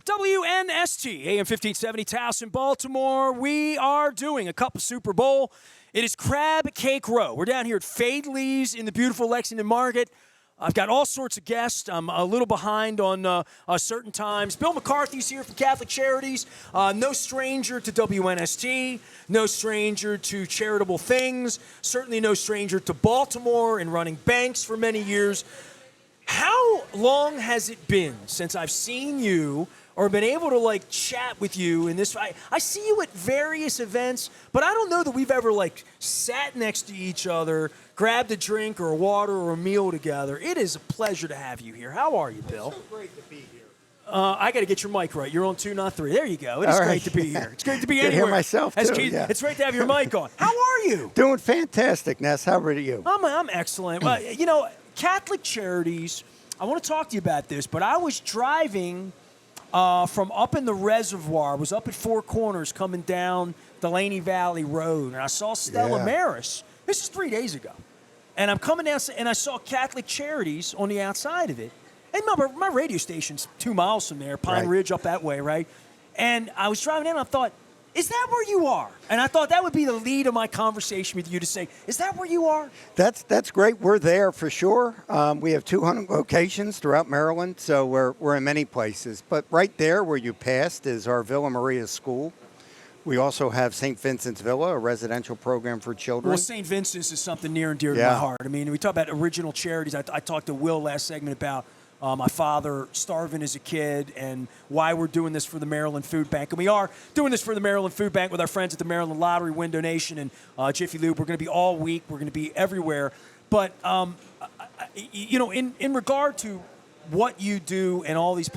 WNST, AM 1570, Taos in Baltimore. We are doing a cup of Super Bowl. It is Crab Cake Row. We're down here at Faidley's in the beautiful Lexington Market. I've got all sorts of guests. I'm a little behind on certain times. Bill McCarthy's here from Catholic Charities. No stranger to WNST. No stranger to charitable things. Certainly no stranger to Baltimore and running banks for many years. How long has it been since I've seen you or been able to, chat with you in this? I see you at various events, but I don't know that we've ever, sat next to each other, grabbed a drink or a water or a meal together. It is a pleasure to have you here. How are you, Bill? It's so great to be here. I got to get your mic right. You're on 2, not 3. There you go. It is great to be here. It's great to be Good anywhere. Hear myself, too. Yeah. It's great to have your mic on. How are you? Doing fantastic, Ness. How are you? I'm excellent. Well, Catholic Charities, I want to talk to you about this, but I was driving from up in the reservoir. I was up at Four Corners coming down Delaney Valley Road, and I saw Stella Maris. This is 3 days ago. And I'm coming down, and I saw Catholic Charities on the outside of it. And my radio station's 2 miles from there, Pine Ridge up that way, right? And I was driving down, and I thought, is that where you are? And I thought that would be the lead of my conversation with you to say, is that where you are? That's great. We're there for sure. We have 200 locations throughout Maryland, so we're in many places. But right there where you passed is our Villa Maria School. We also have St. Vincent's Villa, a residential program for children. Well, St. Vincent's is something near and dear to my heart. I mean, we talk about original charities. I talked to Will last segment about my father starving as a kid and why we're doing this for the Maryland Food Bank. And we are doing this for the Maryland Food Bank with our friends at the Maryland Lottery, Win Donation, and Jiffy Lube. We're going to be all week. We're going to be everywhere. But, in regard to what you do and all these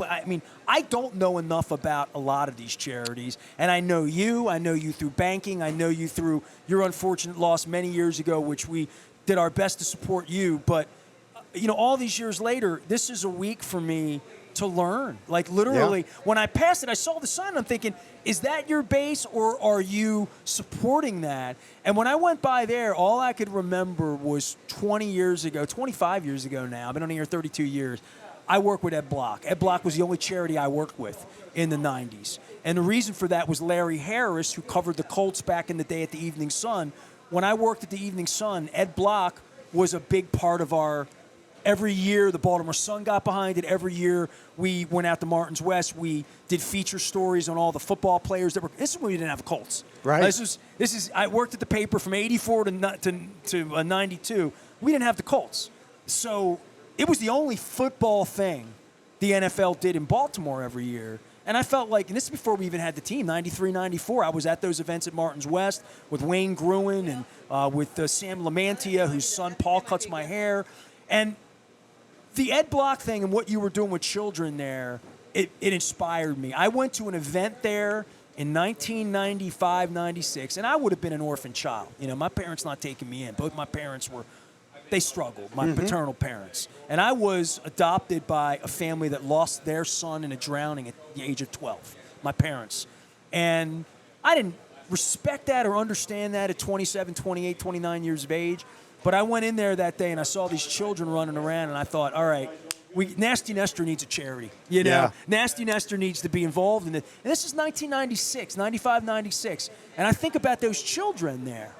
I don't know enough about a lot of these charities. And I know you through banking. I know you through your unfortunate loss many years ago, which we did our best to support you. But all these years later, this is a week for me to learn. Literally, when I passed it, I saw the sign. I'm thinking, is that your base or are you supporting that? And when I went by there, all I could remember was 20 years ago, 25 years ago now. I've been on here 32 years. I work with Ed Block. Ed Block was the only charity I worked with in the 90s. And the reason for that was Larry Harris, who covered the Colts back in the day at the Evening Sun. When I worked at the Evening Sun, Ed Block was a big part of our. Every year, the Baltimore Sun got behind it. Every year, we went out to Martin's West. We did feature stories on all the football players that were. This is when we didn't have Colts. Right. This is. I worked at the paper from '84 to '92. We didn't have the Colts, so it was the only football thing the NFL did in Baltimore every year. And I felt like, and this is before we even had the team, 93, 94, I was at those events at Martin's West with Wayne Gruen and with Sam Lamantia, whose son Paul cuts my hair, and the Ed Block thing and what you were doing with children there, it inspired me. I went to an event there in 1995, 96, and I would have been an orphan child. My parents not taking me in. Both my parents they struggled, my paternal parents. And I was adopted by a family that lost their son in a drowning at the age of 12, my parents. And I didn't respect that or understand that at 27, 28, 29 years of age. But I went in there that day and I saw these children running around and I thought, all right, Nasty Nestor needs a charity. Nasty Nestor needs to be involved in it. And this is 1996, 95, 96. And I think about those children there.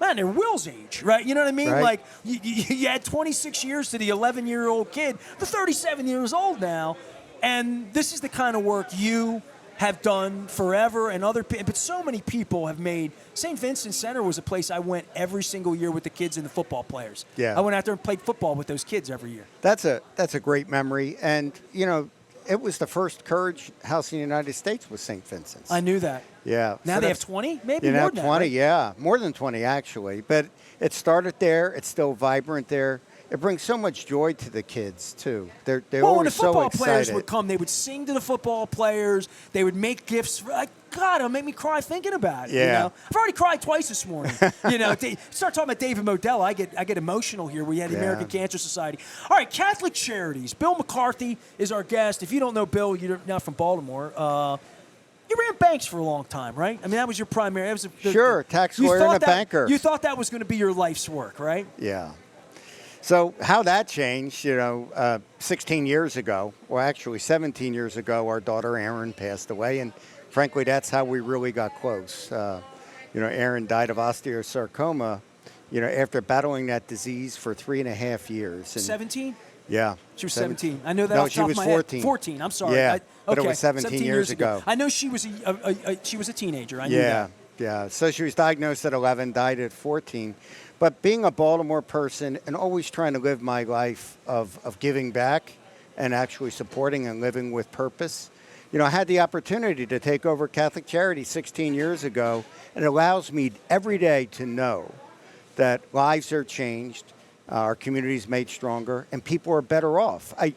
Man, they're Will's age, right? You know what I mean? Right. You had 26 years to the 11-year-old kid. They're 37 years old now. And this is the kind of work you have done forever, and but so many people have made. St. Vincent Center was a place I went every single year with the kids and the football players. Yeah. I went out there and played football with those kids every year. That's a great memory, and it was the first Courage House in the United States was St. Vincent's. I knew that. Yeah. Now so they have 20, maybe you more know, than 20, that. Right? Yeah, more than 20 actually. But it started there. It's still vibrant there. It brings so much joy to the kids too. They're when always the football so players excited. would come, they would sing to the football players. They would make gifts. God, it'll make me cry thinking about it. Yeah. I've already cried twice this morning. Start talking about David Modell. I get emotional here. We had the American Cancer Society. All right, Catholic Charities. Bill McCarthy is our guest. If you don't know Bill, you're not from Baltimore. You ran banks for a long time, right? I mean, that was your primary. Sure, tax lawyer and a banker. You thought that was going to be your life's work, right? Yeah. So how that changed, 16 years ago, well, actually 17 years ago, our daughter Erin passed away, and frankly, that's how we really got close. Erin died of osteosarcoma, after battling that disease for 3.5 years. And 17? Yeah. She was 17. I know that No, off the she top was of my 14. head. 14, I'm sorry. Yeah, but it okay, was 17 years ago. I know she was a teenager. I knew that. Yeah. So she was diagnosed at 11, died at 14. But being a Baltimore person and always trying to live my life of giving back and actually supporting and living with purpose, I had the opportunity to take over Catholic Charities 16 years ago, and it allows me every day to know that lives are changed, our community's made stronger, and people are better off. I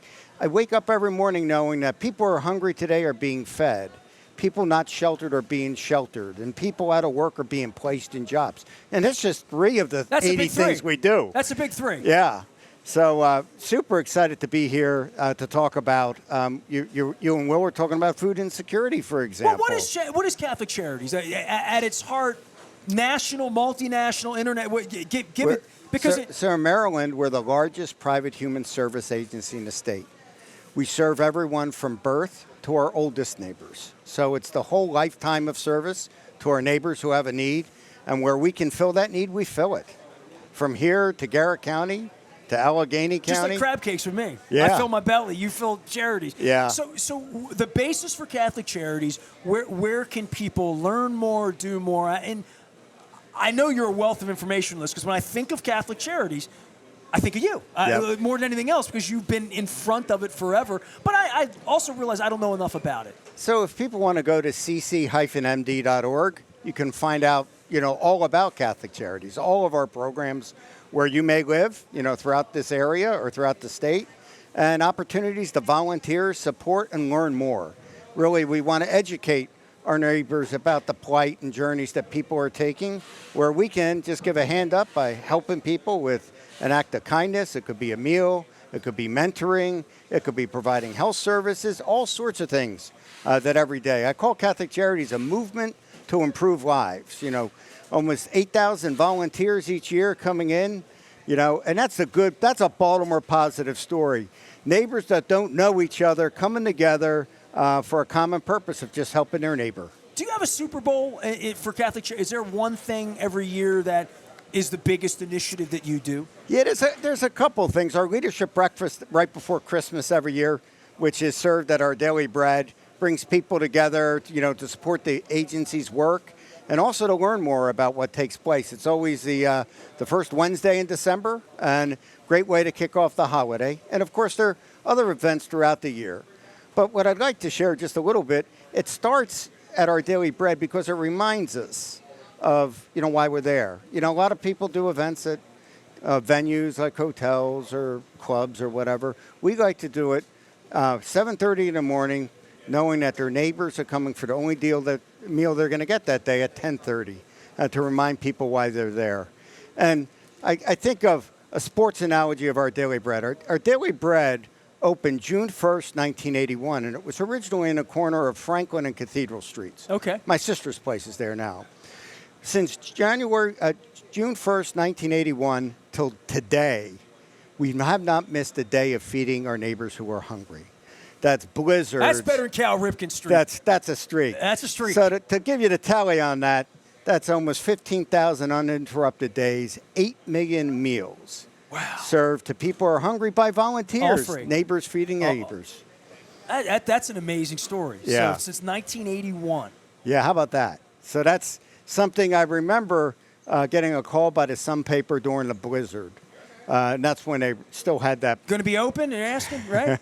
wake up every morning knowing that people who are hungry today are being fed. People not sheltered are being sheltered, and people out of work are being placed in jobs. And that's just 3 of the 80 things we do. That's a big 3. Yeah. So super excited to be here to talk about, you and Will were talking about food insecurity, for example. Well, what is Catholic Charities? At its heart, national, multinational, internet, give it. Because so in Maryland, we're the largest private human service agency in the state. We serve everyone from birth to our oldest neighbors. So it's the whole lifetime of service to our neighbors who have a need. And where we can fill that need, we fill it. From here to Garrett County to Allegheny County. Just like crab cakes with me. Yeah. I fill my belly. You fill charities. Yeah. So the basis for Catholic Charities, where can people learn more, do more? And I know you're a wealth of information on this, because when I think of Catholic Charities, I think of you more than anything else, because you've been in front of it forever. But I also realize I don't know enough about it. So if people want to go to cc-md.org, you can find out, all about Catholic Charities, all of our programs where you may live, throughout this area or throughout the state, and opportunities to volunteer, support, and learn more. Really, we want to educate our neighbors about the plight and journeys that people are taking, where we can just give a hand up by helping people with an act of kindness. It could be a meal, it could be mentoring, it could be providing health services, all sorts of things that every day. I call Catholic Charities a movement to improve lives. Almost 8,000 volunteers each year coming in, and that's a Baltimore positive story. Neighbors that don't know each other coming together for a common purpose of just helping their neighbor. Do you have a Super Bowl for Catholic Charities? Is there one thing every year that is the biggest initiative that you do? Yeah, there's a couple of things. Our leadership breakfast right before Christmas every year, which is served at our Daily Bread, brings people together, to support the agency's work and also to learn more about what takes place. It's always the first Wednesday in December, and great way to kick off the holiday. And of course, there are other events throughout the year. But what I'd like to share just a little bit, it starts at our Daily Bread because it reminds us of, why we're there. A lot of people do events at venues like hotels or clubs or whatever. We like to do it 7:30 in the morning, knowing that their neighbors are coming for the only meal they're going to get that day at 10:30 to remind people why they're there. And I think of a sports analogy of our Daily Bread. Our Daily Bread opened June 1st, 1981, and it was originally in the corner of Franklin and Cathedral Streets. Okay. My sister's place is there now. Since June 1st, 1981 till today, we have not missed a day of feeding our neighbors who are hungry. That's blizzards. That's better than Cal Ripken Street. That's a streak. That's a streak. So to give you the tally on that, that's almost 15,000 uninterrupted days, 8 million meals. Wow. Served to people who are hungry by volunteers. All free. Neighbors feeding neighbors. That's an amazing story. Yeah. So since 1981. Yeah, how about that? So that's something I remember getting a call by the Sun paper during the blizzard. And that's when they still had that. Going to be open, they're asking, right?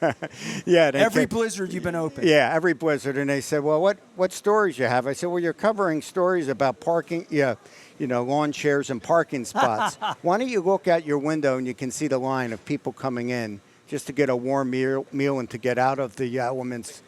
Yeah. Every blizzard you've been open. Yeah, every blizzard. And they said, well, what stories you have? I said, well, you're covering stories about parking, lawn chairs and parking spots. Why don't you look out your window and you can see the line of people coming in just to get a warm meal and to get out of the elements,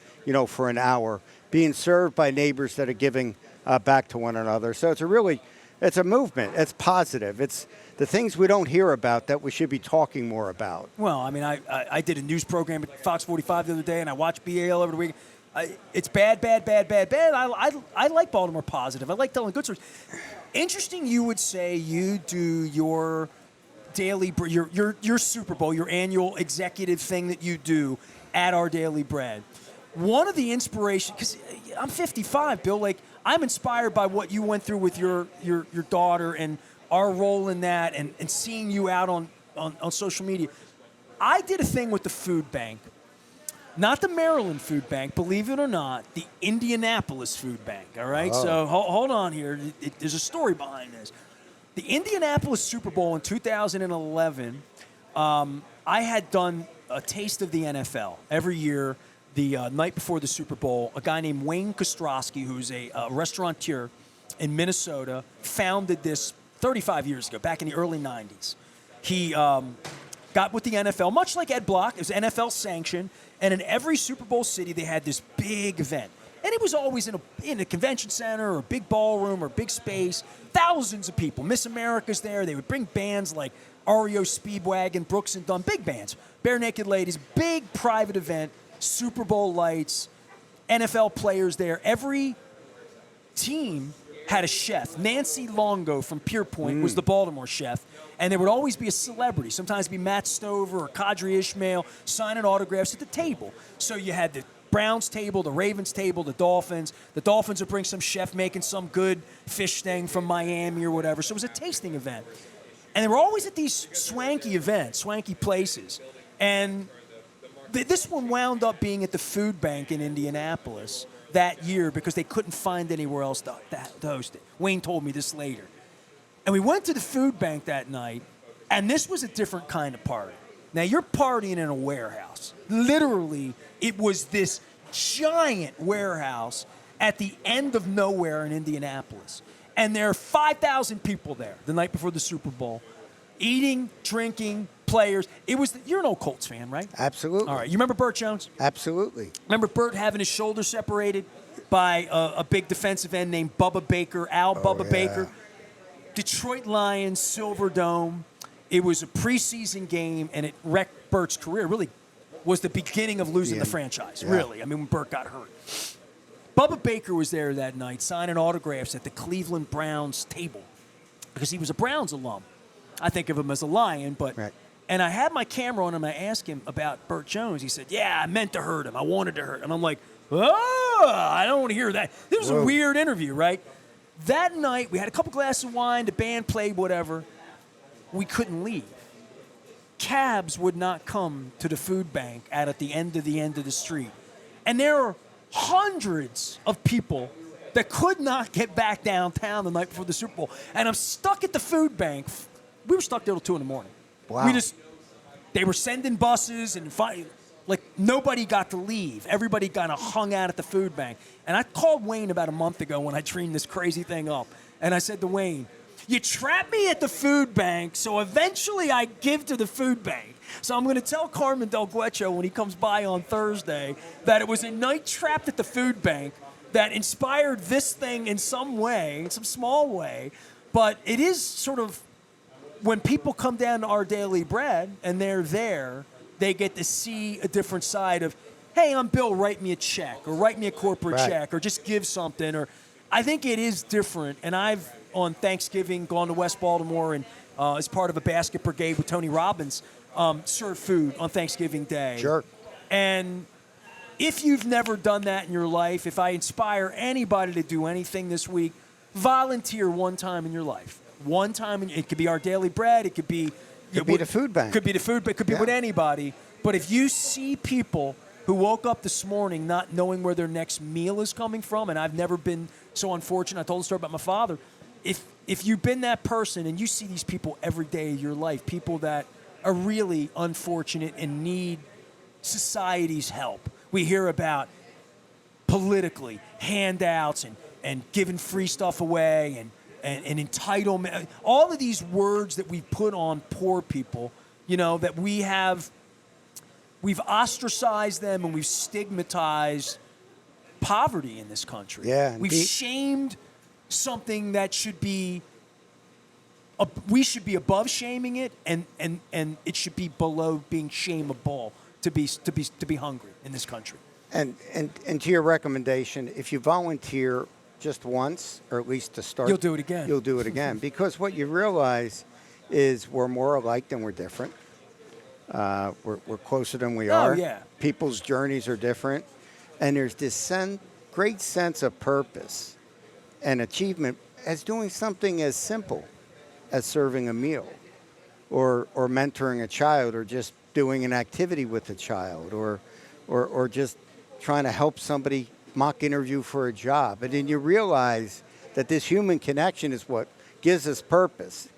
for an hour, being served by neighbors that are giving back to one another. So it's a movement. It's positive. It's the things we don't hear about that we should be talking more about. Well, I mean, I did a news program at Fox 45 the other day, and I watched BAL over the weekend. It's bad. I like Baltimore positive. I like telling good stories. Interesting you would say you do your your Super Bowl, your annual executive thing that you do at Our Daily Bread. One of the inspiration, because I'm 55, Bill. Like, I'm inspired by what you went through with your daughter and our role in that, and seeing you out on social media. I did a thing with the food bank, not the Maryland food bank, believe it or not, the Indianapolis food bank. All right, Oh. so hold on here. There's a story behind this. The Indianapolis Super Bowl in 2011, I had done a taste of the NFL every year. The night before the Super Bowl, a guy named Wayne Kostrowski, who's a restaurateur in Minnesota, founded this 35 years ago, back in the early 90s. He got with the NFL, much like Ed Block. It was NFL sanctioned, and in every Super Bowl city, they had this big event. And it was always in a convention center or a big ballroom or big space. Thousands of people. Miss America's there. They would bring bands like REO Speedwagon, Brooks and Dunn, big bands. Bare Naked Ladies, big private event, Super Bowl lights, NFL players there. Every team had a chef. Nancy Longo from Pierpoint was the Baltimore chef. And there would always be a celebrity. Sometimes it'd be Matt Stover or Kadri Ishmael signing autographs at the table. So you had the Browns table, the Ravens table, the Dolphins. The Dolphins would bring some chef making some good fish thing from Miami or whatever. So it was a tasting event. And they were always at these swanky events, swanky places. And this one wound up being at the food bank in Indianapolis that year because they couldn't find anywhere else to host it. Wayne told me this later. And we went to the food bank that night, and this was a different kind of party. Now, you're partying in a warehouse. Literally, it was this giant warehouse at the end of nowhere in Indianapolis. And there are 5,000 people there the night before the Super Bowl, eating, drinking, players. You're an old Colts fan, right? Absolutely. All right. You remember Burt Jones? Absolutely. Remember Burt having his shoulder separated by a big defensive end named Bubba Baker, Bubba yeah. Baker? Detroit Lions, Silver Dome. It was a preseason game, and it wrecked Burt's career. Really was the beginning of losing the franchise, really. I mean, when Burt got hurt. Bubba Baker was there that night signing autographs at the Cleveland Browns table because he was a Browns alum. I think of him as a Lion, but... Right. And I had my camera on him. I asked him about Burt Jones. He said, yeah, I meant to hurt him. I wanted to hurt him. I'm like, oh, I don't want to hear that. This was a weird interview, right? That night, we had a couple glasses of wine. The band played, whatever. We couldn't leave. Cabs would not come to the food bank at the end of the street. And there are hundreds of people that could not get back downtown the night before the Super Bowl. And I'm stuck at the food bank. We were stuck there till 2 a.m. Wow. They were sending buses and nobody got to leave. Everybody kind of hung out at the food bank. And I called Wayne about a month ago when I dreamed this crazy thing up. And I said to Wayne, you trapped me at the food bank, so eventually I give to the food bank. So I'm going to tell Carmen Del Guecho when he comes by on Thursday that it was a night trapped at the food bank that inspired this thing in some way, in some small way. But it is sort of, when people come down to Our Daily Bread and they're there, they get to see a different side of, hey, I'm Bill, write me a check, or write me a corporate check, or just give something. Or I think it is different. And I've, on Thanksgiving, gone to West Baltimore and as part of a basket brigade with Tony Robbins, served food on Thanksgiving Day. Sure. And if you've never done that in your life, if I inspire anybody to do anything this week, volunteer one time in your life. One time, it could be Our Daily Bread, it could be... Could be the food bank. Could be the food bank, could be with anybody. But if you see people who woke up this morning not knowing where their next meal is coming from, and I've never been so unfortunate, I told a story about my father, if you've been that person and you see these people every day of your life, people that are really unfortunate and need society's help. We hear about politically handouts and giving free stuff away and entitlement, all of these words that we put on poor people, that we've ostracized them and we've stigmatized poverty in this country. Yeah, we've shamed something that should be, we should be above shaming it, and it should be below being shameable to be hungry in this country. And to your recommendation, if you volunteer just once, or at least to start, You'll do it again. You'll do it again. Because what you realize is we're more alike than we're different. We're closer than we are. Oh, yeah. People's journeys are different. And there's this great sense of purpose and achievement as doing something as simple as serving a meal or mentoring a child or just doing an activity with a child or just trying to help somebody mock interview for a job. And then you realize that this human connection is what gives us purpose.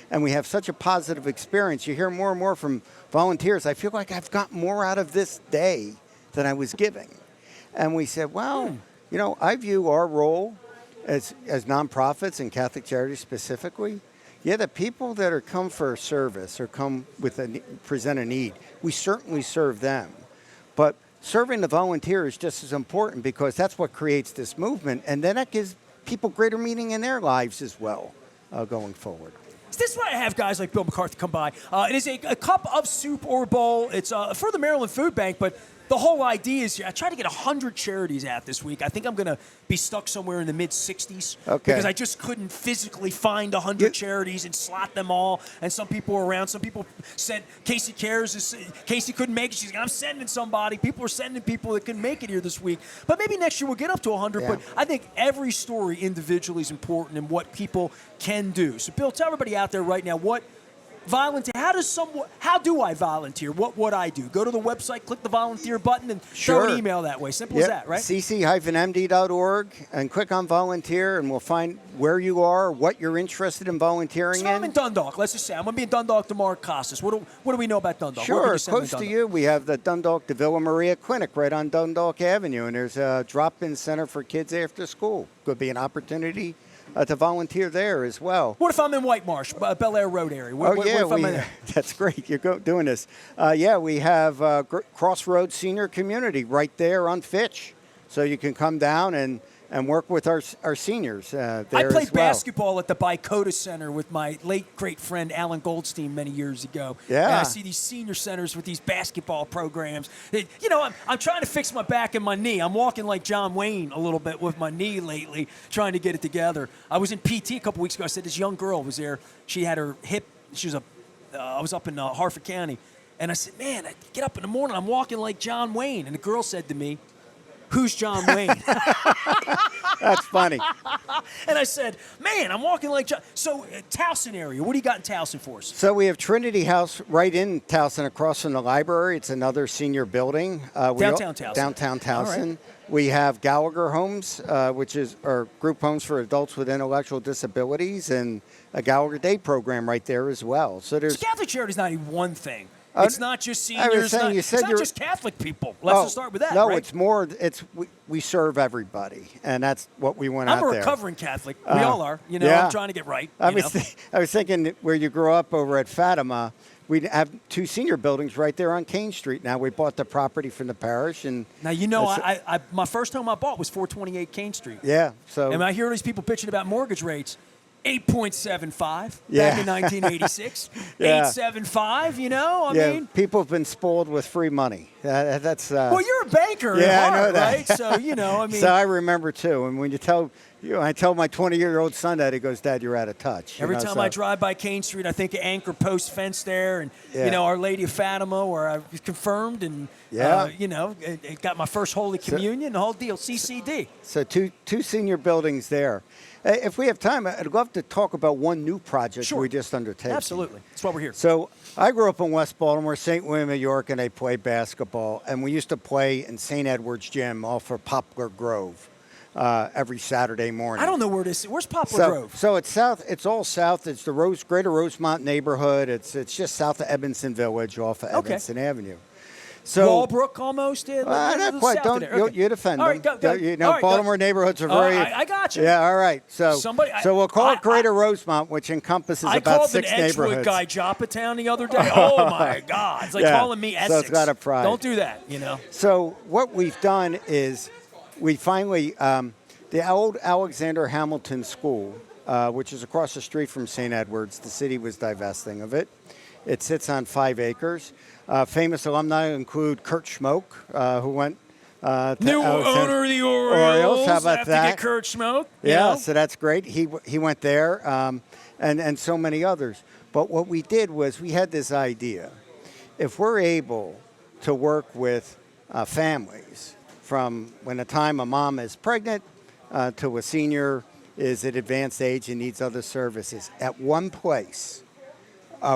And we have such a positive experience. You hear more and more from volunteers, I feel like I've got more out of this day than I was giving. And we said, well, you know, I view our role as nonprofits and Catholic Charities specifically. Yeah, the people that are come for service or come with present a need, we certainly serve them. But serving the volunteer is just as important because that's what creates this movement. And then that gives people greater meaning in their lives as well going forward. This is why I have guys like Bill McCarthy come by. It is a cup of soup or bowl. It's for the Maryland Food Bank, but the whole idea is I try to get 100 charities out this week. I think I'm going to be stuck somewhere in the mid-60s because I just couldn't physically find 100 charities and slot them all. And some people were around. Some people said Casey cares. Casey couldn't make it. She's like, I'm sending somebody. People are sending people that couldn't make it here this week. But maybe next year we'll get up to 100. But I think every story individually is important and what people can do. So, Bill, tell everybody out there right now what volunteer. How do I volunteer? What would I do? Go to the website, click the volunteer button, and throw an email that way. Simple as that, right? cc-md.org and click on volunteer, and we'll find where you are, what you're interested in volunteering in. I'm in Dundalk. Let's just say I'm going to be in Dundalk tomorrow at Costas. What do we know about Dundalk? Sure, close to you, we have the Dundalk de Villa Maria Clinic right on Dundalk Avenue, and there's a drop-in center for kids after school. Could be an opportunity to volunteer there as well. What if I'm in White Marsh, Bel Air Road area? What if I'm in there? That's great. You're doing this. We have Crossroads Senior Community right there on Fitch. So you can come down and work with our seniors there I played as well. basketball at the Bicota Center with my late great friend Alan Goldstein many years ago. Yeah. And I see these senior centers with these basketball programs. I'm trying to fix my back and my knee. I'm walking like John Wayne a little bit with my knee lately, trying to get it together. I was in PT a couple weeks ago. I said this young girl was there. She had her hip. I was up in Harford County. And I said, man, I get up in the morning. I'm walking like John Wayne. And the girl said to me, who's John Wayne? That's funny. And I said, man, I'm walking like John. So, Towson area, what do you got in Towson for us? So we have Trinity House right in Towson across from the library. It's another senior building. Downtown Towson. Downtown Towson. Right. We have Gallagher Homes, which are group homes for adults with intellectual disabilities, and a Gallagher Day program right there as well. So there's Catholic Charities not even one thing. It's not just seniors. It's not just Catholic people. Let's just start with that. No, right? it's more. We serve everybody, and that's what we went out there. I'm a recovering Catholic. We all are. I'm trying to get right. I was thinking where you grew up over at Fatima, we have two senior buildings right there on Kane Street. Now we bought the property from the parish, and now my first home I bought was 428 Kane Street. Yeah. So and I hear these people bitching about mortgage rates. 8.75 back in 1986. 8.75. I mean, people have been spoiled with free money. That's well, you're a banker, I know that. right? So I mean, so I remember too. And when I tell my 20-year-old son that, he goes, "Dad, you're out of touch." Every time I drive by Kane Street, I think of Anchor Post fence there, and Our Lady of Fatima, where I was confirmed, and it got my first Holy Communion, the whole deal. CCD. So two senior buildings there. If we have time, I'd love to talk about one new project we just undertaken. Absolutely. That's why we're here. So I grew up in West Baltimore, St. William of York, and I played basketball. And we used to play in St. Edward's Gym off of Poplar Grove every Saturday morning. I don't know where this is. Where's Poplar Grove? So it's south. It's all south. It's the Greater Rosemont neighborhood. It's just south of Evanston Village off of Evanston Avenue. So Walbrook almost did. Not quite. You defend all right, them. Go, Baltimore neighborhoods are very. I got you. Yeah, all right. So we'll call it Greater Rosemont, which encompasses about 6 neighborhoods. I called an Edgewood guy Joppa the other day. Oh my God! It's like calling me Essex. So it's got a pride. Don't do that. So what we've done is we finally the old Alexander Hamilton School, which is across the street from St. Edward's. The city was divesting of it. It sits on 5 acres. Famous alumni include Kurt Schmoke, who went to new owner of the Orioles. How about that? To get Kurt Schmoke. Yeah, so that's great. He went there, and so many others. But what we did was we had this idea. If we're able to work with families from when the time a mom is pregnant to a senior is at advanced age and needs other services, at one place,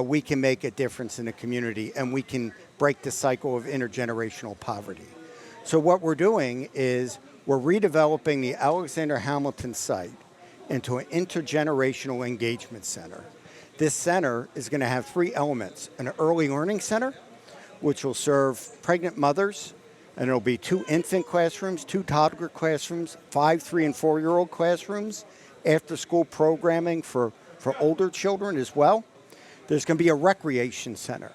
we can make a difference in the community and we can break the cycle of intergenerational poverty. So what we're doing is we're redeveloping the Alexander Hamilton site into an intergenerational engagement center. This center is going to have 3 elements: an early learning center, which will serve pregnant mothers, and it'll be 2 infant classrooms, 2 toddler classrooms, 5 3- and 4-year-old classrooms, after-school programming for older children as well. There's going to be a recreation center.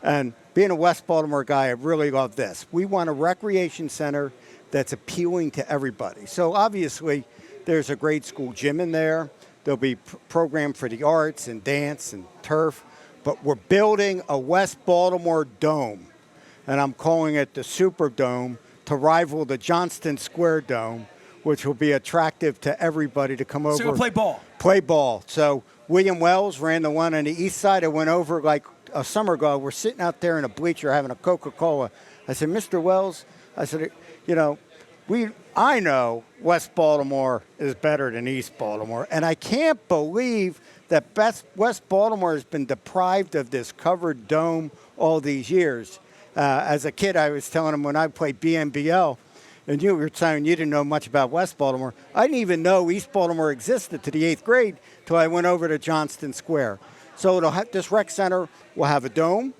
And being a West Baltimore guy, I really love this. We want a recreation center that's appealing to everybody. So obviously, there's a grade school gym in there. There'll be program for the arts and dance and turf. But we're building a West Baltimore dome, and I'm calling it the Superdome, to rival the Johnston Square Dome, which will be attractive to everybody to come over. So you'll play ball. Play ball. So William Wells ran the one on the east side. I went over like a summer ago. We're sitting out there in a bleacher having a Coca-Cola. I said, Mr. Wells, I said, you know, I know West Baltimore is better than East Baltimore, and I can't believe that West Baltimore has been deprived of this covered dome all these years. As a kid, I was telling him when I played BNBL, and you were saying you didn't know much about West Baltimore. I didn't even know East Baltimore existed to the 8th grade till I went over to Johnston Square. So this rec center will have a dome,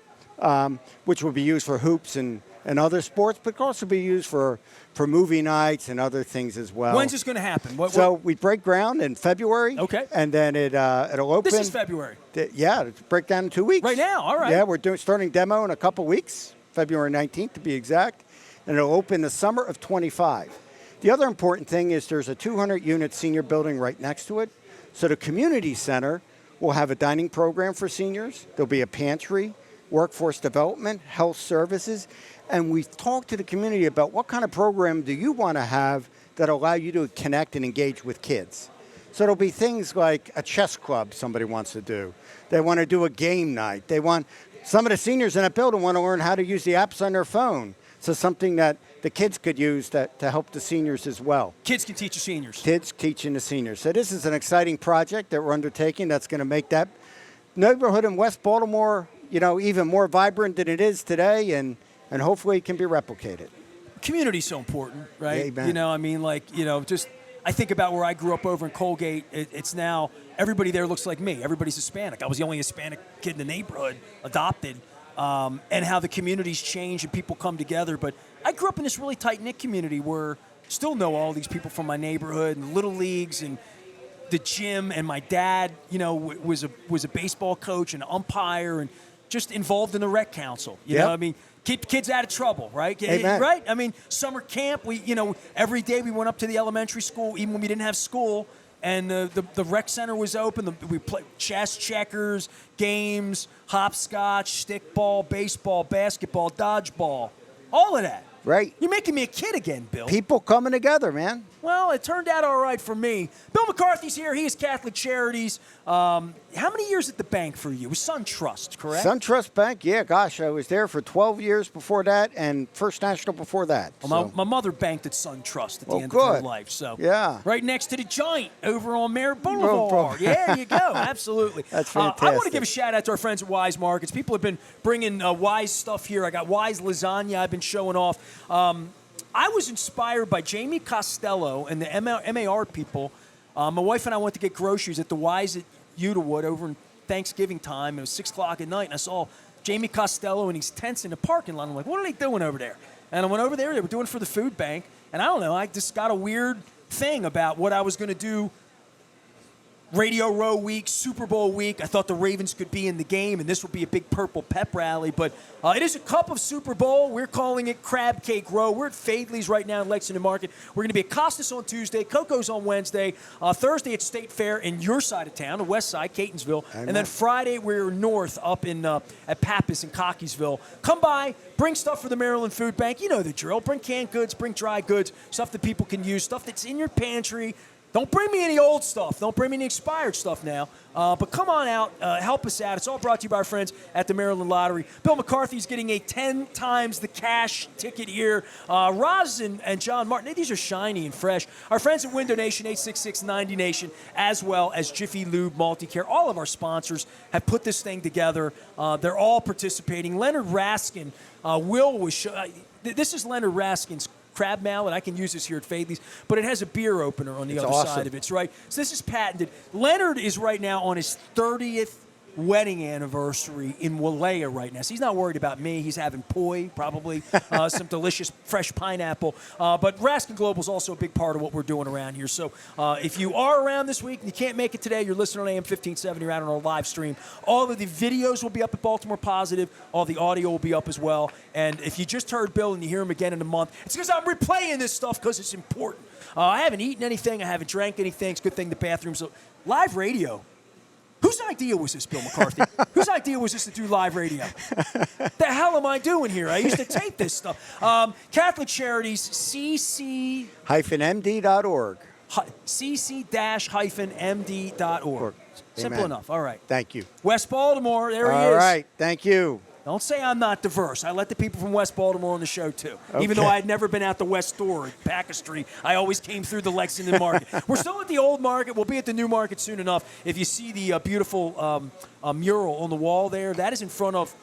which will be used for hoops and other sports, but can also be used for movie nights and other things as well. When's this going to happen? So we break ground in February. Okay. And then it'll open. This is February. Yeah, it'll break down in 2 weeks. Right now, all right. Yeah, we're starting demo in a couple weeks, February 19th to be exact, and it'll open the summer of 25. The other important thing is there's a 200-unit senior building right next to it. So the community center will have a dining program for seniors. There'll be a pantry, workforce development, health services. And we've talked to the community about what kind of program do you want to have that allow you to connect and engage with kids. So there'll be things like a chess club somebody wants to do. They want to do a game night. Some of the seniors in that building want to learn how to use the apps on their phone. So something that the kids could use to help the seniors as well. Kids can teach the seniors. Kids teaching the seniors. So this is an exciting project that we're undertaking that's going to make that neighborhood in West Baltimore, even more vibrant than it is today, and hopefully it can be replicated. Community's so important, right? Amen. I think about where I grew up over in Colgate. It's now everybody there looks like me. Everybody's Hispanic. I was the only Hispanic kid in the neighborhood, adopted, and how the community's changed and people come together. But I grew up in this really tight-knit community where I still know all these people from my neighborhood and little leagues and the gym. And my dad, was a baseball coach and umpire and just involved in the rec council. You know what I mean? Keep kids out of trouble, right? Amen. Right? I mean, summer camp, every day we went up to the elementary school, even when we didn't have school, and the rec center was open. We played chess, checkers, games, hopscotch, stickball, baseball, basketball, dodgeball, all of that. Right. You're making me a kid again, Bill. People coming together, man. Well, it turned out all right for me. Bill McCarthy's here. He is Catholic Charities. How many years at the bank for you? It was SunTrust, correct? SunTrust Bank, yeah, gosh, I was there for 12 years before that and First National before that. Well, my mother banked at SunTrust at the end of her life. So yeah. Right next to the Giant over on Merritt Boulevard. Yeah, there you go. Absolutely. That's fantastic. I want to give a shout out to our friends at Wise Markets. People have been bringing Wise stuff here. I got Wise lasagna I've been showing off. I was inspired by Jamie Costello and the MAR people. My wife and I went to get groceries at the Wise at Udawood over in Thanksgiving time. It was 6 o'clock at night, and I saw Jamie Costello and these tents in the parking lot. I'm like, what are they doing over there? And I went over there. They were doing it for the food bank. And I don't know. I just got a weird thing about what I was going to do. Radio Row week, Super Bowl week. I thought the Ravens could be in the game, and this would be a big purple pep rally. But it is a cup of Super Bowl. We're calling it Crab Cake Row. We're at Faidley's right now in Lexington Market. We're going to be at Costas on Tuesday, Coco's on Wednesday, Thursday at State Fair in your side of town, the west side, Catonsville. And then Friday we're north up in at Pappas in Cockeysville. Come by, bring stuff for the Maryland Food Bank. You know the drill. Bring canned goods, bring dry goods, stuff that people can use, stuff that's in your pantry. Don't bring me any old stuff. Don't bring me any expired stuff now. But come on out. Help us out. It's all brought to you by our friends at the Maryland Lottery. Bill McCarthy's getting a 10 times the cash ticket here. Roz and John Martin, these are shiny and fresh. Our friends at Window Nation, 866-90 Nation, as well as Jiffy Lube Multicare. All of our sponsors have put this thing together. They're all participating. Leonard Raskin, this is Leonard Raskin's crab mallet. I can use this here at Faidley's, but it has a beer opener on the other side of it. It's right. So this is patented. Leonard is right now on his 30th wedding anniversary in Walea right now. So he's not worried about me. He's having poi, probably, some delicious fresh pineapple. But Raskin Global is also a big part of what we're doing around here. So if you are around this week and you can't make it today, you're listening on AM 1570, you're out on our live stream. All of the videos will be up at Baltimore Positive. All the audio will be up as well. And if you just heard Bill and you hear him again in a month, it's because I'm replaying this stuff because it's important. I haven't eaten anything. I haven't drank anything. It's a good thing the bathrooms. Live radio. Whose idea was this, Bill McCarthy? Whose idea was this to do live radio? The hell am I doing here? I used to tape this stuff. Catholic Charities, cc-md.org. cc-md.org. Simple Amen. enough. All right. Thank you. West Baltimore, there he is. All right. Thank you. Don't say I'm not diverse. I let the people from West Baltimore on the show, too. Okay. Even though I had never been out the West Door at Packer Street, I always came through the Lexington Market. We're still at the old market. We'll be at the new market soon enough. If you see the beautiful mural on the wall there, that is in front of,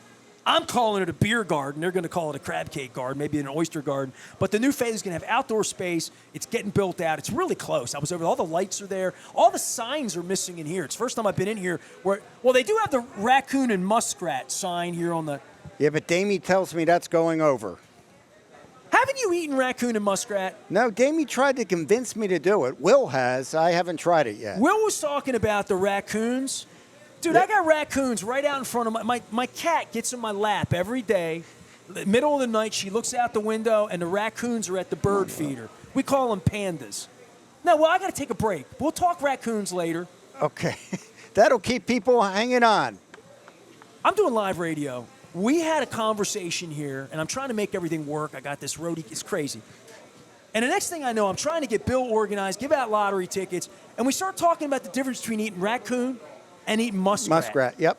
I'm calling it a beer garden. They're going to call it a crab cake garden, maybe an oyster garden. But the new Faidley's going to have outdoor space. It's getting built out. It's really close. I was over there. All the lights are there. All the signs are missing in here. It's the first time I've been in here where, well, they do have the raccoon and muskrat sign here on the... Yeah, but Damie tells me that's going over. Haven't you eaten raccoon and muskrat? No, Damie tried to convince me to do it. Will has. I haven't tried it yet. Will was talking about the raccoons. Dude, I got raccoons right out in front of my cat gets in my lap every day. Middle of the night, she looks out the window, and the raccoons are at the bird feeder. We call them pandas. Now, well, I got to take a break. We'll talk raccoons later. Okay. That'll keep people hanging on. I'm doing live radio. We had a conversation here, and I'm trying to make everything work. I got this roadie. It's crazy. And the next thing I know, I'm trying to get Bill organized, give out lottery tickets, and we start talking about the difference between eating raccoon and eating muskrat. Muskrat, yep.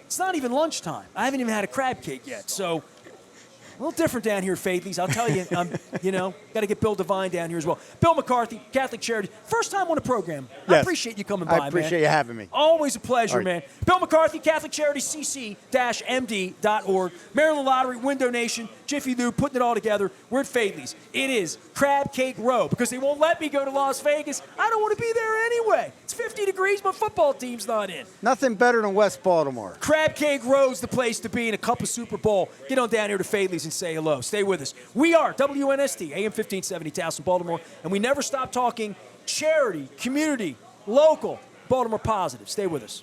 It's not even lunchtime. I haven't even had a crab cake yet. So a little different down here, Faidley's. I'll tell you, got to get Bill Devine down here as well. Bill McCarthy, Catholic Charities. First time on the program. Yes. I appreciate you coming by, man. I appreciate you having me. Always a pleasure, Right. man. Bill McCarthy, Catholic Charities, cc-md.org. Maryland Lottery, Window Nation, Jiffy Lube, putting it all together. We're at Faidley's. It is Crab Cake Row because they won't let me go to Las Vegas. I don't want to be there anyway. It's 50 degrees, but football team's not in. Nothing better than West Baltimore. Crab Cake Row's the place to be in a cup of Super Bowl. Get on down here to Faidley's and say hello. Stay with us. We are WNST, AM 1570, Towson, Baltimore, and we never stop talking charity, community, local, Baltimore positive. Stay with us.